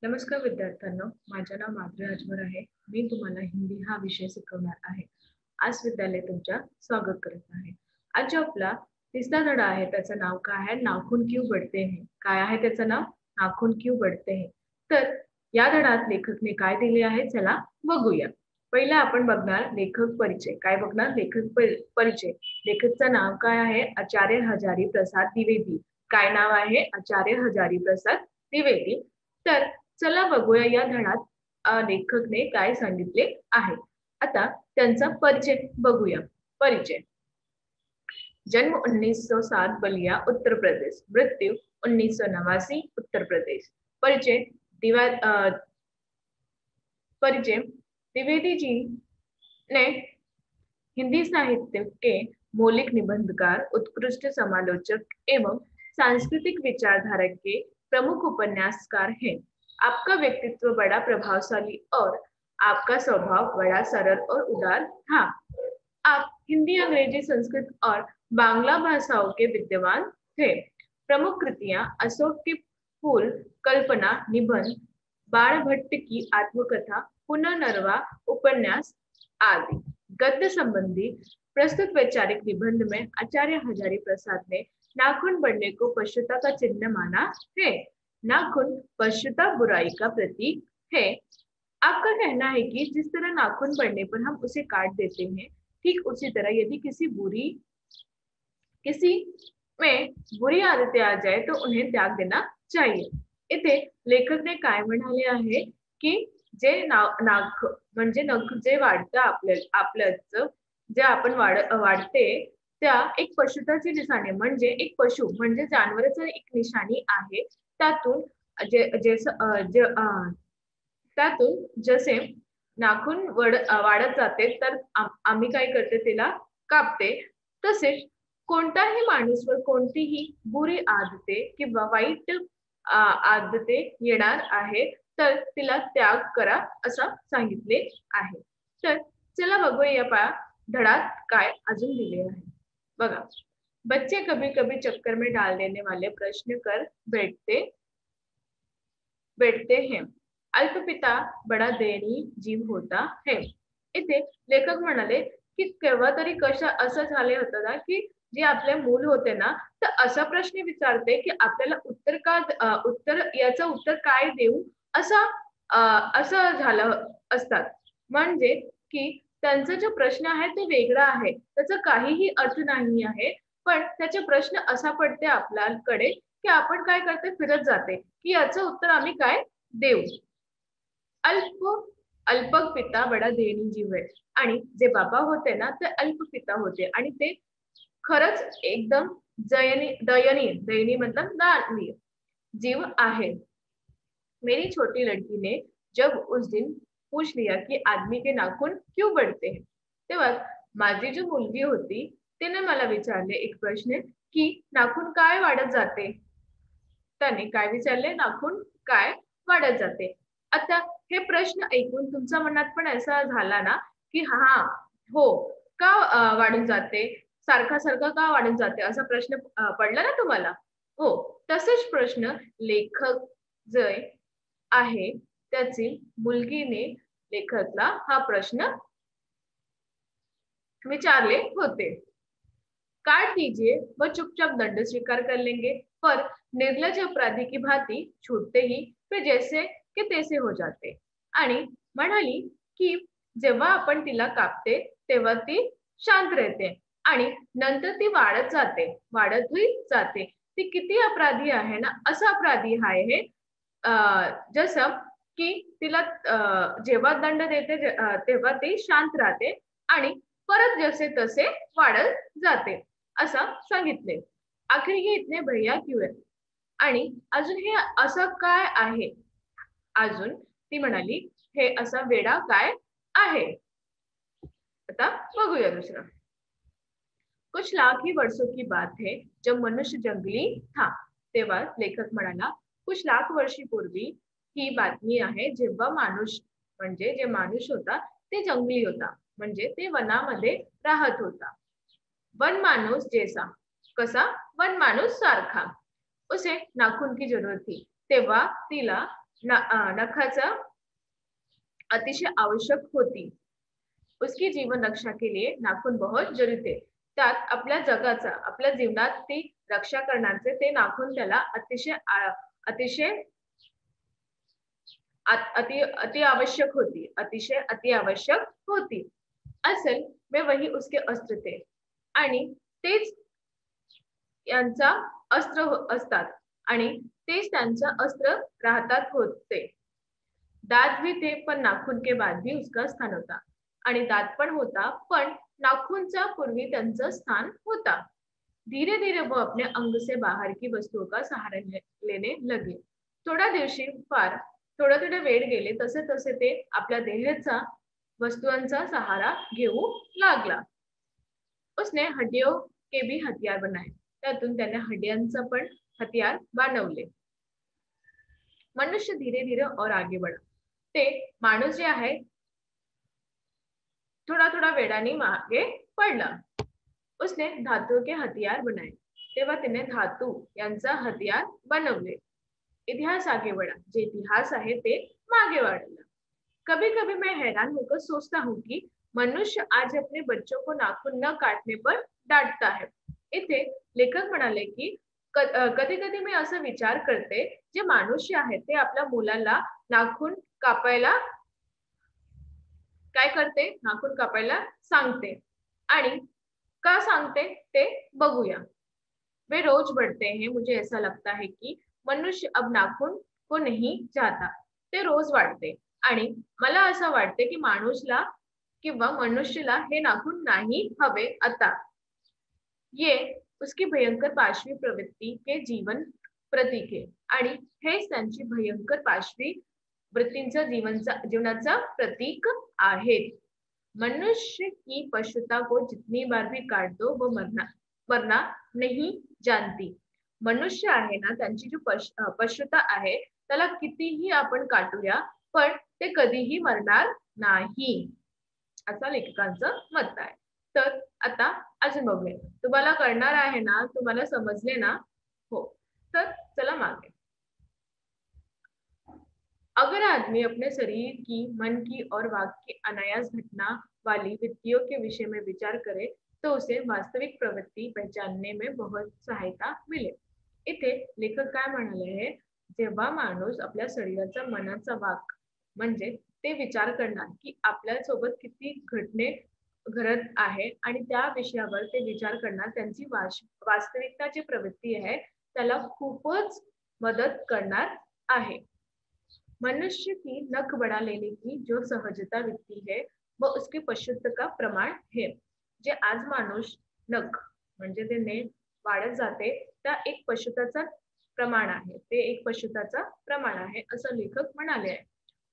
नमस्कार विद्यार्थ्यांनो, माझे नाव माधुरी अजगर आहे. मी तुम्हाला हिंदी हा विषय शिकवणार आहे. आज विद्यालय तुमच्या स्वागत करत आहे. आज जो आपला तिसरा धडा आहे त्याचं नाव काय आहे? नाखून क्यों बढ़ते हैं? काय आहे त्याचं नाव? नाखून क्यों बढ़ते हैं? तर या धड्यात लेखकने काय दिले आहे चला बघूया. पहिला आपण बघणार लेखक परिचय. काय बघणार? लेखक परिचय. लेखकचं नाव काय आहे? आचार्य हजारी प्रसाद द्विवेदी. काय नाव आहे? आचार्य हजारी प्रसाद द्विवेदी. तर चला बघूया या धड्यात लेखकने काय सांगितले आहे. आता त्यांचा परिचय बघूया. परिचय. जन्म 1907 बलिया उत्तर प्रदेश, मृत्यू 1989 उत्तर प्रदेश. परिचय परिचय द्विवेदी जी ने हिंदी साहित्य के मौलिक निबंधकार, उत्कृष्ट समालोचक एवं सांस्कृतिक विचारधारा के प्रमुख उपन्यासकार हैं। आपका व्यक्तित्व बड़ा प्रभावशाली और आपका स्वभाव बड़ा सरल और उदार था। आप हिंदी, अंग्रेजी, संस्कृत और बांग्ला भाषाओं के विद्वान थे। प्रमुख कृतियां अशोक के फूल, कल्पना, निबंध, बाण भट्ट की आत्मकथा, पुनर्नवा उपन्यास आदि। गद्य संबंधी प्रस्तुत वैचारिक निबंध में आचार्य हजारी प्रसाद ने नाखून बढ़ने को पशुता का चिन्ह माना है। नाखून पशुता बुराई का प्रतीक है। आपका कहना है कि जिस तरह नाखून बढ़ने पर हम उसे काट देते हैं, ठीक उसी तरह यदि किसी में बुरी आदतें आ जाए तो उन्हें त्याग देना चाहिए। इथे लेखकने काय म्हणाले आहे की जे नाक म्हणजे नख जे वाढतं आपल्याच जे आपण वाढते त्या एक पशुताची निशाणी म्हणजे एक पशु म्हणजे जानवराचं एक निशाणी आहे. त्यातून त्यातून जसे नाखून वाढत जाते तर आम्ही काय करते तिला कापते. तसेच कोणताही माणूस वर कोणतीही बुरी आदते किंवा वाईट आदते येणार आहे तर तिला त्याग करा असं सांगितले आहे. तर चला बघूया या धड्यात काय अजून दिले आहे. बघा, बच्चे कभी कभी चक्कर में डाल देने वाले प्रश्न कर बैठते हैं. अल्पपिता बडा दयनीय जीव होता है. इथे लेखक म्हणाले की केव्हा तरी असं झाले होतं ना की जे आपले मूल होते ना तर असा प्रश्न विचारते की आपल्याला याचं उत्तर काय देऊ असं झालं असतात. म्हणजे की त्यांचा जो प्रश्न आहे तो वेगळा आहे, त्याचा काहीही अर्थ नाही आहे, पण त्याचे प्रश्न असा पडते आपल्याकडे की आपण काय करते फिरत जाते की याचं उत्तर आम्ही काय देऊ. अल्पक पिता बडा दयनीय जीव आहे. आणि जे बाबा होते ना ते अल्पपिता होते आणि ते खरंच एकदम दयनीय मतलब दयनीय जीव आहे. मेरी छोटी लड़की ने जब उस दिन पूछ लिया कि आदमी के नाखून क्यों बढ़ते हैं, तेव्हा माझी जी मुलगी होती तिने मला विचारले एक प्रश्न की नाखून काय वाढत जाते. त्याने काय विचारले? नाखून काय वाढत जाते. आता हे प्रश्न ऐकून तुमच्या मनात पण असा झाला ना की हा हो का वाढून जाते, सारखा का वाढून जाते असा प्रश्न पडला ना तुम्हाला. हो, तसेच प्रश्न लेखक जे आहे त्याची मुलगीने लेखकला हा प्रश्न विचारले होते. काट दीजिए व चुपचाप दंड स्वीकार कर लेंगे, पर निर्लज अपराधी की भांति छूटते ही फिर जैसे के तैसे हो जाते. आणि म्हणाली की जेव्हा आपण तिला कापते तेव्हा ती शांत राहते आणि नंतर ती वाढतही जाते. ती किती अपराधी आहे ना, असा अपराधी आहे हे. जसं की तिला जेव्हा दंड देते तेव्हा ती शांत राहते आणि परत जसे तसे वाढत जाते असं सांगितले. आखिर हे इतने भैया क्यों है? आणि अजून हे असं काय आहे? अजून ती म्हणाली हे असा वेडा काय आहे? आता बघूया दुसरं. कुछ लाख ही वर्षों की बात है जब मनुष्य जंगली था. तेव्हा लेखक म्हणाला कुछ लाख वर्षीपूर्वी ही बातमी आहे जेव्हा माणूस होता ते जंगली होता, म्हणजे ते वनामध्ये राहत होता. वन माणूस जैसा, कसा? वन माणूस सारखा. उसे नाखून की जरूरत थी. तेव्हा तिला नखाचा अतिशय आवश्यक होती. उसकी जीवन रक्षा के लिए नाखून बहुत जरूरी थे. त्यात आपल्या जगाचा, आपल्या जीवनात ती रक्षा करण्याचे ते नाखून त्याला अतिशय अति आवश्यक होती. अतिशय अति आवश्यक होती. असल में वही उसके अस्त्र थे. आणि तेच यांचा अस्त्र असतात आणि तेच त्यांचं अस्त्र राहतात होते. दांत भी थे पर नाखून के बाद भी उसका स्थान होता. आणि दांत पण होता पण नाखूनचा पूर्वी त्यांचं स्थान होता. धीरे धीरे वो अपने अंग से बाहर की वस्तुओं का सहारा लेने लगे. थोड्या दिवशी फार थोडे वेळ गेले तसे तसे ते आपल्या देहाचा वस्तुओंचा सहारा घेऊ लागला. उसने हड्डियों के भी हथियार बनाए. त्यातून त्याने हड्ड्यांचं पण हथियार बनवले. मनुष्य धीरे धीरे और आगे बढ़ा. ते माणूस जे आहे थोडा थोडा वेळाने मागे पडला. उसने धातु के हथियार बनाए. तेव्हा त्याने धातू यांचा हथियार बनवले. इतिहास आगे बढ़ा. जे इतिहास आहे ते मागे वाढला. कभी कभी मैं हैरान होकर सोचता हूँ कि मनुष्य आज अपने बच्चों को नाखून न काटने पर डांटता है. इथे लेखक म्हणाले की कधी कधी मी असं विचार करते जे मनुष्य आहे ते आपल्या मुलाला नाखून कापायला काय करते, नाखून कापायला सांगते. आणि का सांगते ते बघूया. वे रोज बढ़ते हैं. मुझे ऐसा लगता है कि मनुष्य अब नाखून को नहीं चाहता. ते रोज वाढते आणि मला असं वाटते की माणूसला किंवा मनुष्यला हे नाखून नाही हवे आता. ये उसकी भयंकर पाशवी प्रवृत्ती के जीवन प्रतीक है. आणि हेच त्यांची भयंकर पाशवी वृत्तींचा जीवनाचा प्रतीक आहेत. मनुष्य की पशुता को जितनी बार भी काट दो वो मरना नहीं जानती. मनुष्य आहे ना त्यांची जी पशुता आहे त्याला कितीही आपण काटूया पण ते कधीही मरणार नाही असं लेखकांचं मत आहे. तर आता अजून बघूया. तुम्हाला कळणार आहे ना, तुम्हाला समजले ना? हो. तर चला मागे. अगर आदमी अपने शरीर की, मन की और वाक की अनायास घटना वाली वृत्तियों के विषय में विचार करे तो उसे वास्तविक प्रवृत्ती पहचानने में बहुत सहायता मिळेल. इथे लेखक काय म्हणाले आहे, जेव्हा माणूस आपल्या शरीराचा, मनाचा वाक म्हणजे ते विचार करणार की आपल्या सोबत किती घटने घडत आहे आणि त्या विषयावर ते विचार करणार, त्यांची वास्तविकताची प्रवृत्ती आहे त्याला खूपच मदत करणार आहे. मनुष्य की नख बढ़ा लेने की जो सहजता विकती है वो उसके पशुत्व का प्रमाण है. जे आज माणूस नख म्हणजे ते नेल वाढत जाते त्या एक पशुताचा प्रमाण आहे. ते एक पशुताचा प्रमाण आहे असं लेखक म्हणाले आहे.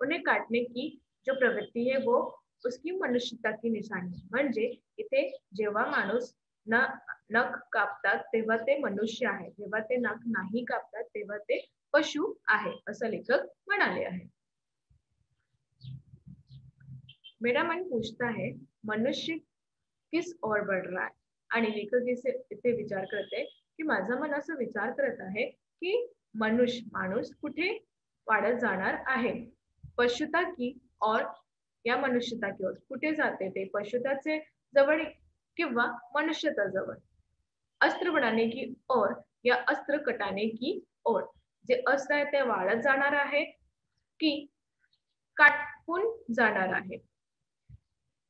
उन्हें काटने की जो प्रवृत्ती है वो उसकी मनुष्यता की निशानी. म्हणजे इथे जेव्हा माणूस नख कापतात तेव्हा ते मनुष्य आहे, जेव्हा ते नख नाही कापतात तेव्हा ते पशु आहे असं लेखक म्हणाले आहे. मेरा मन पूछता है मनुष्य किस ओर बढ़ रहा है. आणि लेखक इथे विचार करते की माझं मन असं विचार करत आहे की माणूस कुठे वाढत जाणार आहे. पशुता की और या मनुष्यता की ओर कुठे जाते ते पशुताचे जवळ किंवा मनुष्यता जवळ. अस्त्र बनाने की ओर या अस्त्र कटाने की ओर. जे अस्त्र आहे ते वाढत जाणार आहे की काटून जाणार आहे.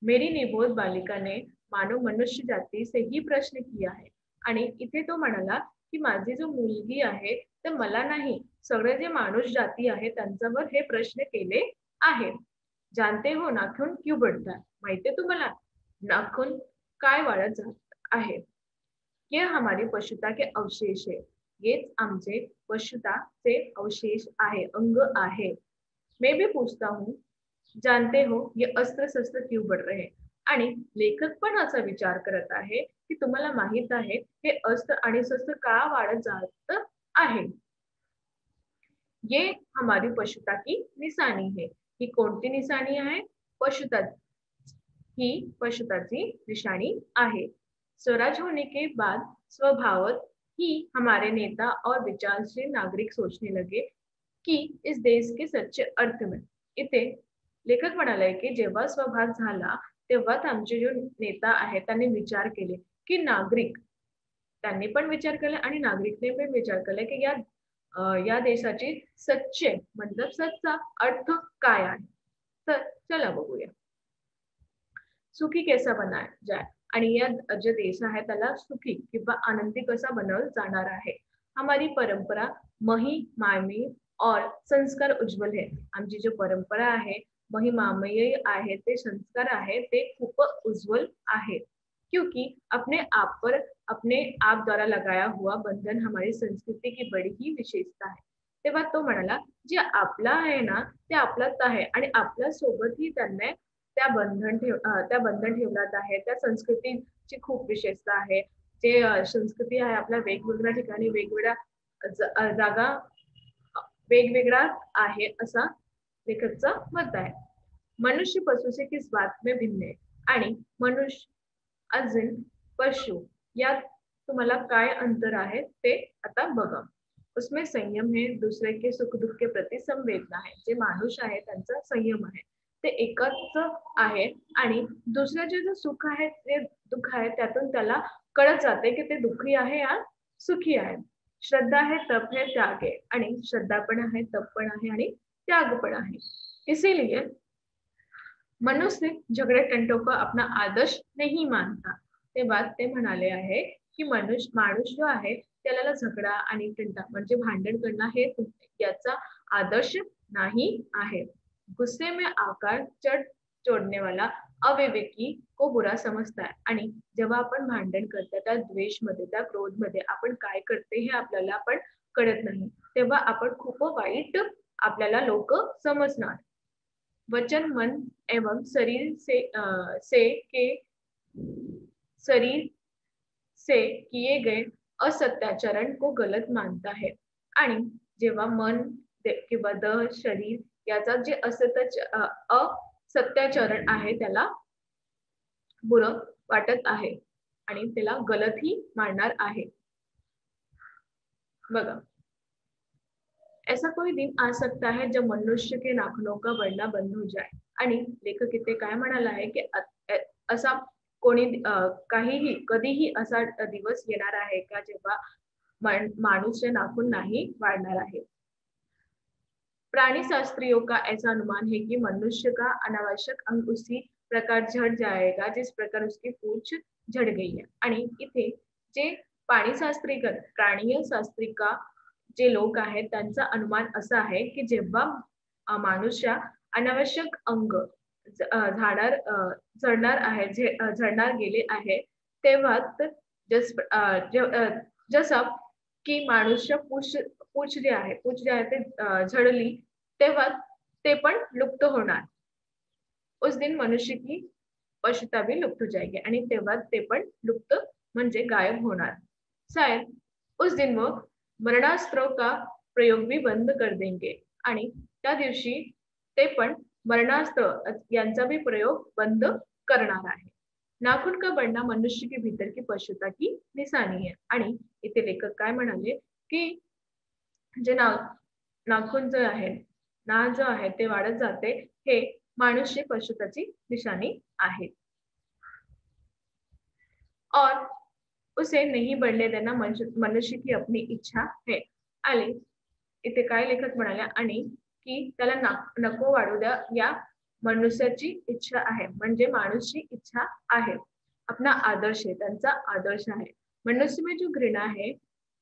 मेरी निबोध बालिका ने मानव मनुष्य जाती से ही प्रश्न किया है. आणि इथे तो म्हणाला की माझी जो मुलगी आहे तर मला नाही, सगळे जे माणूस जाती आहे त्यांच्यावर हे प्रश्न केले आहे. जानते हो नाखून क्यों बढ़ता है. माहितीये तुम्हाला नाखून काय वाढत जात आहे. ये हमारी पशुता के अवशेष है. येच आमचे पशुताचे अवशेष आहे, अंग आहे. मैं भी पूछता हूँ जानते हो ये अस्त्र शस्त्र क्यों बढ़ रहे. आणि लेखक पण असा विचार करत आहे की तुम्हाला माहित आहे हे अस्त्र आणि शस्त्र का वाढत जात आहे. ये हमारी पशुता की निशानी है. ही कोणती निशानी आहे. पशुता ही पशुताची निशानी आहे. स्वराज होने के बाद स्वभावत ही हमारे नेता और विचारशील नागरिक सोचने लगे की इस देश के सच्चे अर्थ में. इथे लेखक म्हणाले की जेव्हा स्वभाग झाला तेव्हाच आमचे जो नेता आहेत त्यांनी विचार केले की नागरिक त्यांनी पण विचार केला आणि नागरिकने पण विचार केला की या देशाची सच्चे मतलब सच्चा अर्थ काय आहे. तर चला बघूया. सुखी कैसा बनाया जाए आणि या जो देश आहे त्याला सुखी किंवा आनंदी कसा बनवलं जाणार आहे. हमारी परंपरा मही मामी और संस्कार उज्ज्वल है. आमची जो परंपरा आहे महिमामय आहे ते संस्कार आहे ते खूप उज्ज्वल आहे. क्योंकि अपने आप द्वारा लगाया हुआ बंधन हमारी संस्कृति की बड़ी ही विशेषता है. तेव्हा तो म्हणाला जे आपला आहे ना ते आपलाच आहे आणि आपल्या सोबतही त्यांनी त्या बंधन ठेवण्यात आहे. त्या संस्कृतीची खूप विशेषता आहे. जे संस्कृती आहे आपल्या वेगवेगळ्या ठिकाणी वेगवेगळ्या जागा वेगवेगळा आहे असा लेखकचं मत आहे. मनुष्य पशु से किस बात में भिन्न है आणि मनुष्य अजून पशु यात तुम्हाला काय अंतर आहे ते आता बघा. उसमें संयम है, दूसरे के सुख दुःख के प्रति संवेदना है. जे माणूस आहे त्यांचा संयम आहे ते एकच आहे आणि दुसऱ्याचे जे सुख आहे ते दुःख आहे त्यातून त्याला कळत जाते की ते दुःखी आहे या सुखी आहे. श्रद्धा है, तप है, त्याग है आणि श्रद्धा पण आहे, तप पण आहे आणि त्याग पण आहे. इसीलिए मनुष्य झगड़े टंटों को अपना आदर्श नहीं मानता. ते बात ते म्हणाले आहे की माणूस जो आहे त्याला झगडा आणि टंटा म्हणजे भांडण करणं हे याचा आदर्श नाही आहे. गुस्से में आकर चढ़ चोड़ने वाला अविवेकी को बुरा समजता है. आणि जेव्हा आपण भांडण करतो त्या द्वेषमध्ये त्या क्रोधमध्ये आपण काय करते हे आपल्याला पण कळत नाही. तेव्हा आपण खूप वाईट आपल्याला लोक समजणार. वचन मन एवं शरीर से किए गए असत्याचरण को गलत मानता है. आणि जेव्हा मन किंवा देह शरीर याचा जे असत्याचरण आहे त्याला बुरं वाटत आहे आणि त्याला गलतही मानणार आहे. बघा, ऐसा कोई दिन आ सकता है जब मनुष्य के नाखूनों का बढ़ना बंद हो जाए. आणि लेखक इथे काय म्हणाला आहे की असा कोणी काहीही कधीही असा दिवस येणार आहे का जेव्हा माणूसचे नाखून नाही वाढणार आहे. प्राणी शास्त्रियों का ऐसा अनुमान है कि मनुष्य का अनावश्यक अंग उसी प्रकार झड़ जाएगा जिस प्रकार उसकी पूंछ झड़ गई है. आणि इथे जे प्राणीय शास्त्रिका जे लोक आहेत त्यांचा अनुमान असा आहे की जेव्हा माणूसच्या अनावश्यक अंग झडणार गेले आहे तेव्हा जसं की माणूसच्या पूछ जे आहे ते झडली तेव्हा ते पण लुप्त होणार. उस दिन मनुष्य की पशुता भी लुप्त हो जाएगी आणि तेव्हा ते पण लुप्त म्हणजे गायब होणार. शायद उस दिन वो मरणास्त्र का प्रयोग भी बंद कर देंगे आणि त्या दिवशी ते पण मरणास्त्र यांचा भी प्रयोग बंद करणार आहे. नाखून का बढ़ना मनुष्य के भीतर की पशुता की निशानी है. आणि इथे लेखक काय म्हणाले की जे नाखून जो आहे जो आहे ते वाढत जाते हे माणूसची पशुताची निशानी आहे. और उसे नहीं बढ़ने देना मनुष्य की अपनी इच्छा है. आणि इथे काय लेखक म्हणाले आणि की त्याला नको वाढू द्या या मनुष्याची इच्छा आहे म्हणजे माणूसची इच्छा आहे. अपना आदर्श है, त्यांचा आदर्श आहे. मनुष्य में जो घृणा है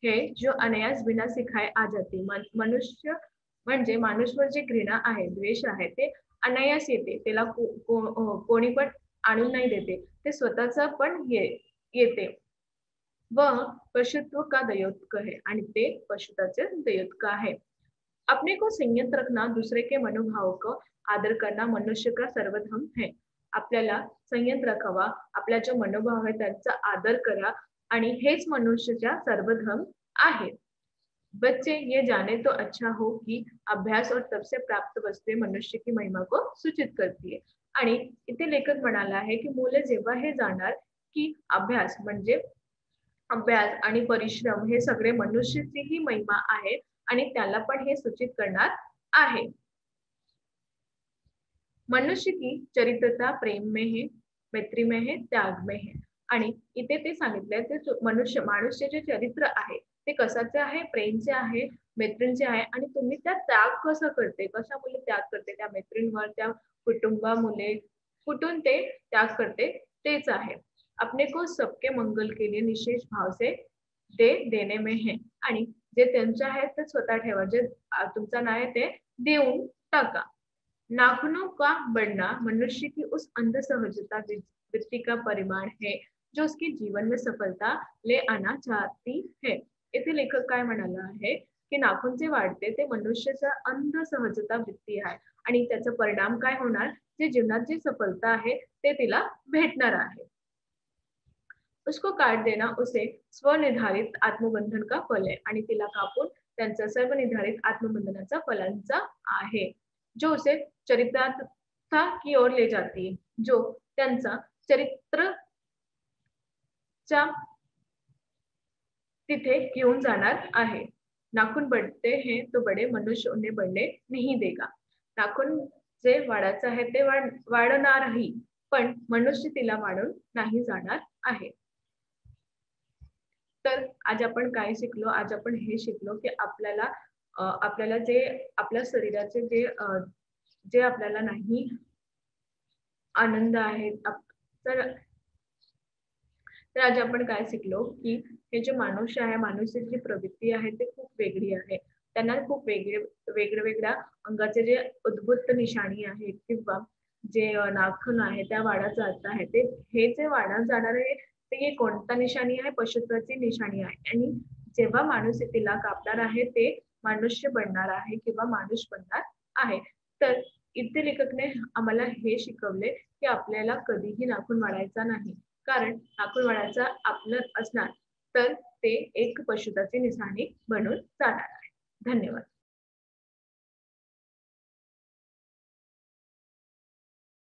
जो अनायास बिना सिखाए आ जाती. मनुष्य म्हणजे माणूसवर जे घृणा आहे द्वेष आहे ते अनायास येते. त्याला कोणी पण आणून नाही देते. ते स्वतःचा पण येते. वह पशुत्व का दयोत्क है आणि ते पशुताचे दयोत्क आहे. अपने को संयत रखना, दूसरे के मनोभाव को आदर करना मनुष्य का सर्वधर्म है. आपल्याला संयत राखावा, आपला जो मनोभाव आहे त्याचा आदर करा आणि हेच मनुष्याचा सर्वधर्म आहे. बच्चे ये जाने तो अच्छा हो कि अभ्यास और तप से प्राप्त वस्तुएं मनुष्य की महिमा को सूचित करती है. आणि इथे लेखक म्हणाला आहे की मुले जेव्हा हे जाणार की अभ्यास आणि परिश्रम हे सगळे मनुष्याची ही महिमा आहे आणि त्याला पण हे सूचित करणार आहे. मनुष्य की चरित्रता प्रेम में है, मैत्री में है, त्याग में है. आणि इथे ते सांगितलंय ते माणूसचे चरित्र आहे ते कशाचे आहे, प्रेमचे आहे, मैत्रीचे आहे आणि तुम्ही त्या त्याग कसं करते, कशामुळे त्याग करते, त्या मैत्रींवर, त्या कुटुंबामुळे कुठून ते त्याग करते तेच आहे. अपने को सबके मंगल के लिए निशेष भाव से दे देने में है. आणि जे त्यांचे आहे ते स्वतः ठेवा, जे तुमचं नाही ते देऊन टाका. नाखूनों का बढ़ना मनुष्य की उस अंध सहजता वृत्ति का परिमाण है जो उसके जीवन में सफलता ले आना चाहती है. इथे लेखक काय म्हणाला आहे की नाखूनचे वाढते ते मनुष्याचा अंध सहजता वृत्ती आहे आणि त्याचा परिणाम काय होणार, जे जीवनात जी सफलता आहे ते तिला भेटणार आहे. उसको काट देना उसे स्वनिर्धारित आत्मबंधन का फल है. आणि तिला कापून त्यांचा सर्व निर्धारित आत्मबंधनाचा फलांचा आहे, जो उसे चरितार्था की ओर ले जाती है, जो त्यांचा चरित्रच्या तिथे घेऊन जाणार आहे. नाखून बढ़ते हैं तो बड़े, मनुष्य उन्हें बढ़ने नहीं देगा. नाखून जे वाढायचं आहे ते वाढणारही, पण मनुष्य तिला वाढून नाही जाणार आहे. तर आज आपण काय शिकलो, आज आपण हे शिकलो की आपल्याला जे आपल्या शरीराचे जे आपल्याला नाही आनंद आहे, तर आज आपण काय शिकलो की हे जे मनुष्य आहे, मनुष्याची जी प्रवृत्ती आहे ते खूप वेगळी आहे. त्यांना खूप वेगवेगळ्या अंगाचे जे अद्भुत निशाणी आहेत किंवा जे नाखून आहे त्या वाढत जात आहे, ते हे जे वाढत जाणार आहे ते कोणता निशाणी आहे, पशुत्वाची निशाणी आहे. आणि जेव्हा माणूस तिला कापणार आहे ते मनुष्य बनणार आहे किंवा माणूस बनणार आहे. तर इथे लेखकने आम्हाला हे शिकवले की आपल्याला कधीही नाखून वाढायचा नाही, कारण नाखून वाढायचा आपलं असणार तर ते एक पशुत्वाची निशाणी बनून जाणार आहे. धन्यवाद.